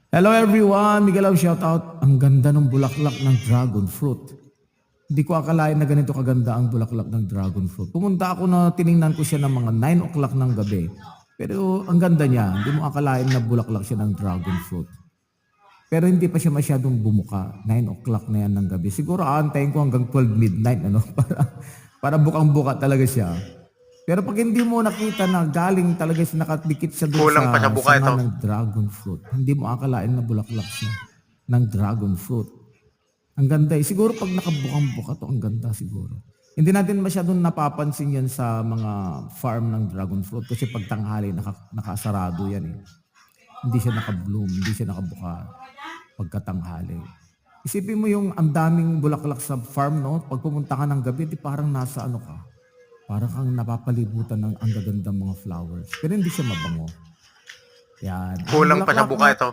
Hello everyone, Miguel Love shoutout. Ang ganda ng bulaklak ng dragon fruit. Hindi ko akalain na ganito kaganda ang bulaklak ng dragon fruit. Pumunta ako na tiningnan ko siya ng mga 9 o'clock ng gabi. Pero ang ganda niya, hindi mo akalain na bulaklak siya ng dragon fruit. Pero hindi pa siya masyadong bumuka. 9 o'clock na yan ng gabi. Siguro aantayin ko hanggang 12 midnight ano, para bukang-buka talaga siya. Pero pag hindi mo nakita na galing talaga siya nakadikit siya doon Kulang pa sa sa buka sanga ito. ng dragon fruit, hindi mo akalain na bulaklak siya ng dragon fruit. Ang ganda eh. Siguro pag nakabukang-buka to, ang ganda siguro. Hindi natin masyadong napapansin yan sa mga farm ng dragon fruit kasi pag tanghali nakasarado yan eh. Hindi siya naka-bloom, hindi siya nakabuka pagkatanghali. Isipin mo yung ang daming bulaklak sa farm, no? Pag pumunta ka ng gabi, di parang nasa ano ka. Parang kang napapalibutan ng ang gagandang mga flowers. Pero hindi siya mabango. Yan. Ang Kulang pa sa bulaklak buka na ito.